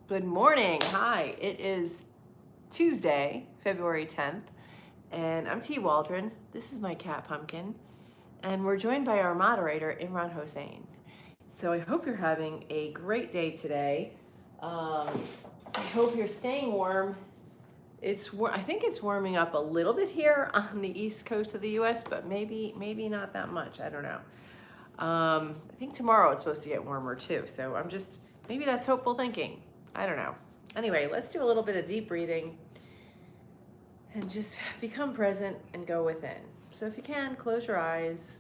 Good morning. Hi. It is Tuesday, February 10th, and I'm T. Waldron. This is my cat Pumpkin, and we're joined by our moderator, Imran Hossain. So I hope you're having a great day today. I hope you're staying warm. I think it's warming up a little bit here on the east coast of the U.S., but maybe not that much. I don't know. I think tomorrow it's supposed to get warmer too. So maybe that's hopeful thinking. I don't know. Anyway, let's do a little bit of deep breathing and just become present and go within. So if you can, close your eyes.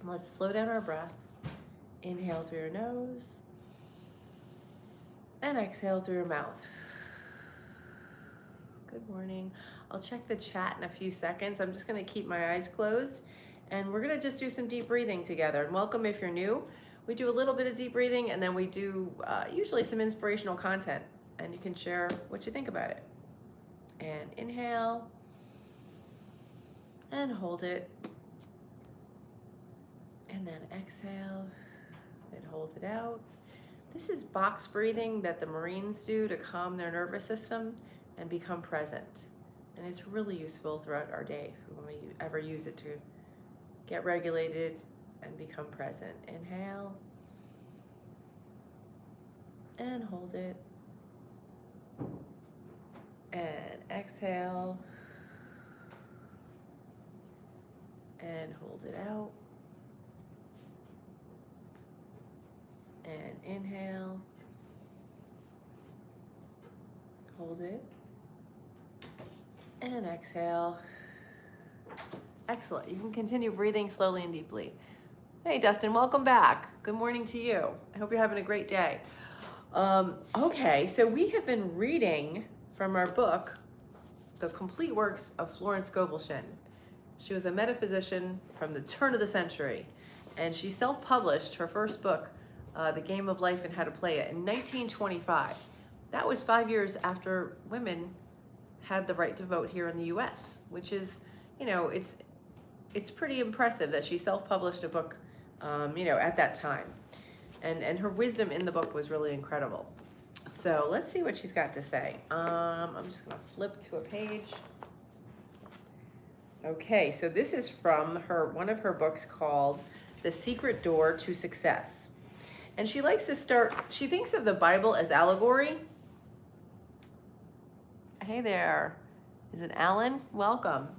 Let's slow down our breath. Inhale through your nose and exhale through your mouth. Good morning. I'll check the chat in a few seconds. I'm just going to keep my eyes closed and we're going to just do some deep breathing together. And welcome if you're new. We do a little bit of deep breathing and then we do usually some inspirational content and you can share what you think about it. And inhale and hold it. And then exhale and hold it out. This is box breathing that the Marines do to calm their nervous system and become present. And it's really useful throughout our day if we ever use it to get regulated and become present. Inhale and hold it. And exhale and hold it out. And inhale, hold it, and exhale. Excellent. You can continue breathing slowly and deeply. Hey, Dustin, welcome back. Good morning to you. I hope you're having a great day. Okay, so we have been reading from our book, The Complete Works of Florence Scovel Shinn. She was a metaphysician from the turn of the century, and she self-published her first book, The Game of Life and How to Play It, in 1925. That was 5 years after women had the right to vote here in the U.S., which is, it's pretty impressive that she self-published a book, at that time. And her wisdom in the book was really incredible. So let's see what she's got to say. I'm just going to flip to a page. Okay, so this is from one of her books called The Secret Door to Success. And she likes to she thinks of the Bible as allegory. Hey there, is it Alan? Welcome.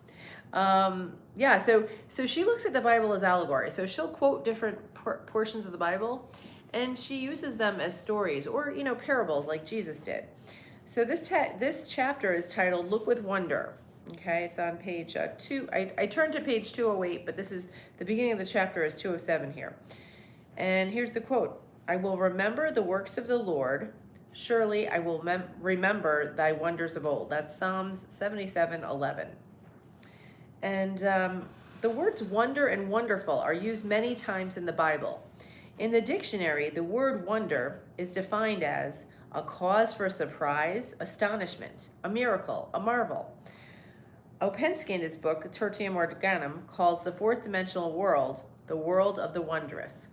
Yeah, so she looks at the Bible as allegory. So she'll quote different portions of the Bible and she uses them as stories or, parables like Jesus did. So this chapter is titled Look with Wonder. Okay, it's on page 2. I turned to page 208, but this is the beginning of the chapter is 207 here. And here's the quote. I will remember the works of the Lord. Surely I will remember thy wonders of old. That's Psalms 77:11. And the words wonder and wonderful are used many times in the Bible. In the dictionary, the word wonder is defined as a cause for surprise, astonishment, a miracle, a marvel. Opensky in his book, Tertium Organum, calls the fourth dimensional world the world of the wondrous.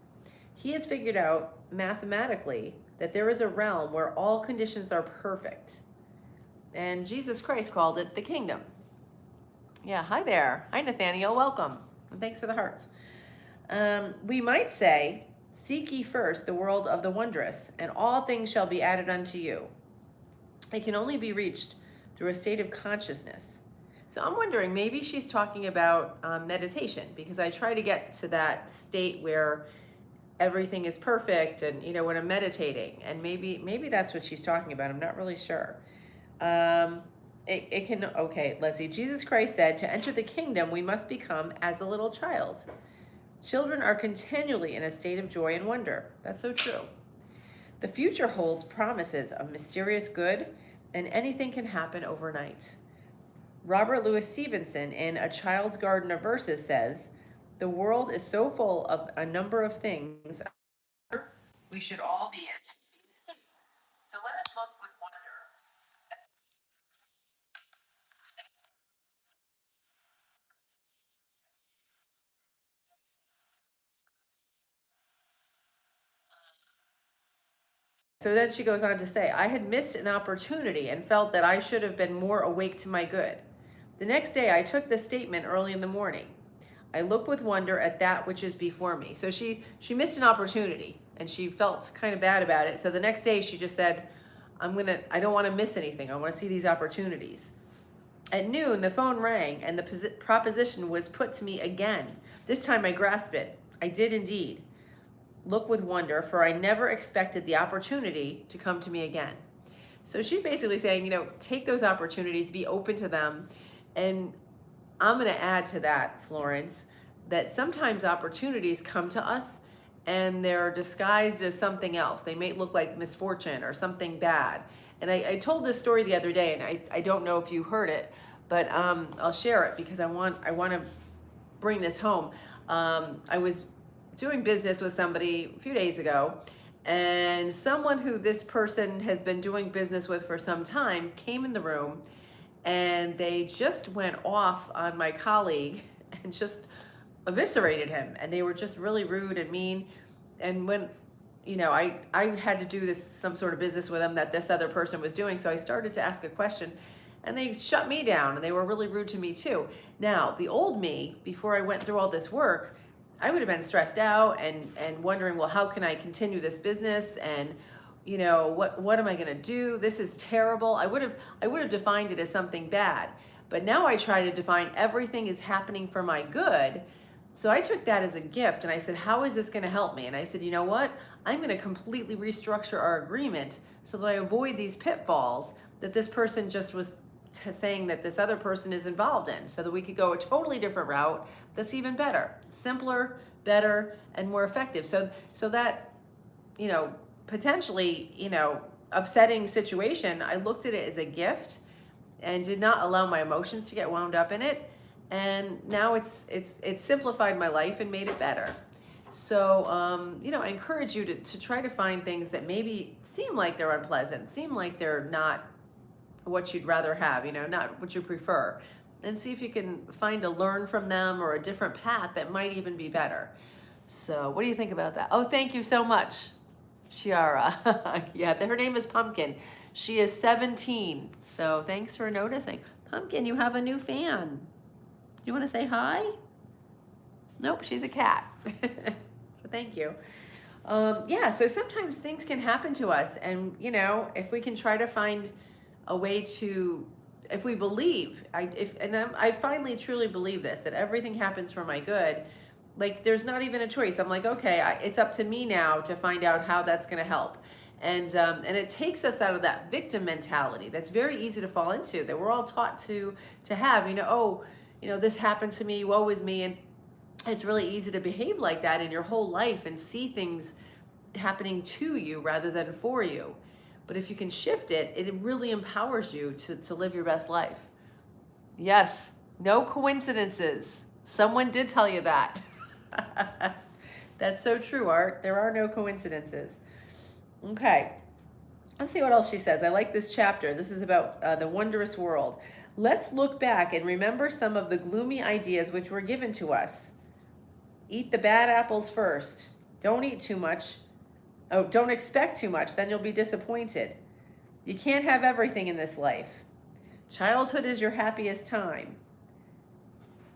He has figured out mathematically that there is a realm where all conditions are perfect. And Jesus Christ called it the kingdom. Yeah, hi there. Hi, Nathaniel. Welcome. And thanks for the hearts. We might say, seek ye first the world of the wondrous, and all things shall be added unto you. It can only be reached through a state of consciousness. So I'm wondering, maybe she's talking about meditation, because I try to get to that state where everything is perfect and, when I'm meditating, and maybe that's what she's talking about. I'm not really sure. Okay, let's see. Jesus Christ said, to enter the kingdom, we must become as a little child. Children are continually in a state of joy and wonder. That's so true. The future holds promises of mysterious good, and anything can happen overnight. Robert Louis Stevenson, in A Child's Garden of Verses, says, the world is so full of a number of things we should all be as. So let us look with wonder. So then she goes on to say, I had missed an opportunity and felt that I should have been more awake to my good. The next day I took this statement early in the morning. I look with wonder at that which is before me. So she missed an opportunity and she felt kind of bad about it. So the next day she just said, I don't want to miss anything. I want to see these opportunities. At noon, the phone rang and the proposition was put to me again. This time I grasped it. I did indeed look with wonder, for I never expected the opportunity to come to me again. So she's basically saying, take those opportunities, be open to them. And I'm going to add to that, Florence, that sometimes opportunities come to us and they're disguised as something else. They may look like misfortune or something bad. And I told this story the other day, and I don't know if you heard it, but I'll share it because I want to bring this home. I was doing business with somebody a few days ago, and someone who this person has been doing business with for some time came in the room, and they just went off on my colleague and just eviscerated him, and they were just really rude and mean. And when I had to do some sort of business with them that this other person was doing, so I started to ask a question, and they shut me down, and they were really rude to me too. Now, the old me, before I went through all this work, I would have been stressed out and wondering, well, how can I continue this business? And, what am I going to do? This is terrible. I would have defined it as something bad. But now I try to define everything is happening for my good. So I took that as a gift and I said, how is this going to help me? And I said, you know what? I'm going to completely restructure our agreement so that I avoid these pitfalls that this person just was saying that this other person is involved in, so that we could go a totally different route that's even better, simpler, better, and more effective. So that, potentially, upsetting situation, I looked at it as a gift and did not allow my emotions to get wound up in it. And now it's simplified my life and made it better. So, I encourage you to try to find things that maybe seem like they're unpleasant, seem like they're not what you'd rather have, not what you prefer, and see if you can learn from them or a different path that might even be better. So what do you think about that? Oh, thank you so much, Chiara. Yeah, her name is Pumpkin. She is 17. So thanks for noticing. Pumpkin, you have a new fan. Do you want to say hi? Nope, she's a cat. Thank you. Yeah, so sometimes things can happen to us, and if we can try to find a way to, if we believe, I finally truly believe this, that everything happens for my good. Like, there's not even a choice. I'm like, okay, it's up to me now to find out how that's going to help. And it takes us out of that victim mentality that's very easy to fall into, that we're all taught to have, this happened to me, woe is me. And it's really easy to behave like that in your whole life and see things happening to you rather than for you. But if you can shift it, it really empowers you to live your best life. Yes, no coincidences. Someone did tell you that. That's so true, Art. There are no coincidences. Okay, let's see what else she says. I like this chapter. This is about the wondrous world. Let's look back and remember some of the gloomy ideas which were given to us. Eat the bad apples first. Don't eat too much. Oh, don't expect too much, then you'll be disappointed. You can't have everything in this life. Childhood is your happiest time.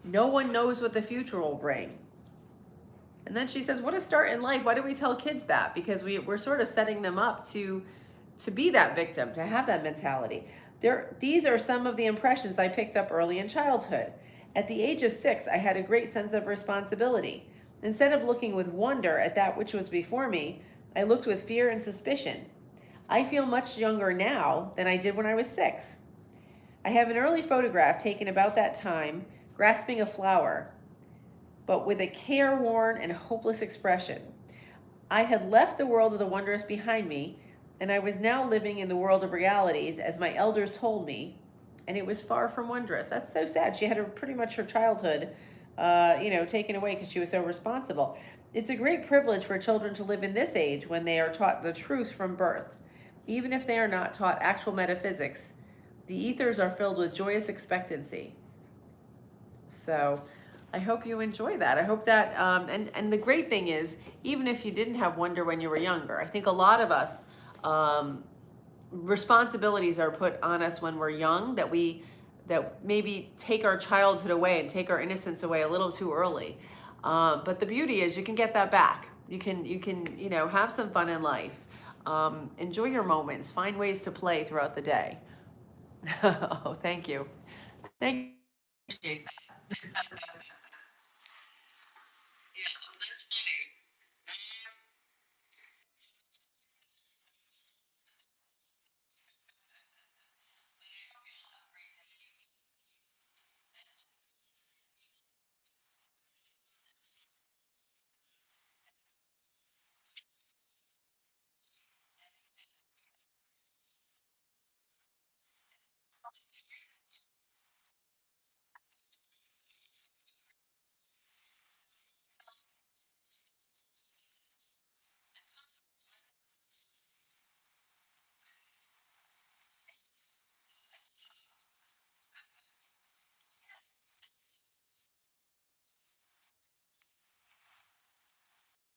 No one knows what the future will bring. And then she says, what a start in life. Why do we tell kids that? Because we're sort of setting them up to be that victim, to have that mentality. These are some of the impressions I picked up early in childhood. At the age of 6, I had a great sense of responsibility. Instead of looking with wonder at that which was before me, I looked with fear and suspicion. I feel much younger now than I did when I was 6. I have an early photograph taken about that time, grasping a flower, but with a careworn and hopeless expression. I had left the world of the wondrous behind me, and I was now living in the world of realities, as my elders told me, and it was far from wondrous. That's so sad. She had pretty much her childhood, taken away because she was so responsible. It's a great privilege for children to live in this age when they are taught the truth from birth. Even if they are not taught actual metaphysics, the ethers are filled with joyous expectancy. So I hope you enjoy that. I hope that, and the great thing is, even if you didn't have wonder when you were younger, I think a lot of us um, responsibilities are put on us when we're young that maybe take our childhood away and take our innocence away a little too early. But the beauty is you can get that back. You can have some fun in life. Enjoy your moments. Find ways to play throughout the day. Oh, thank you. Thank you. Appreciate that.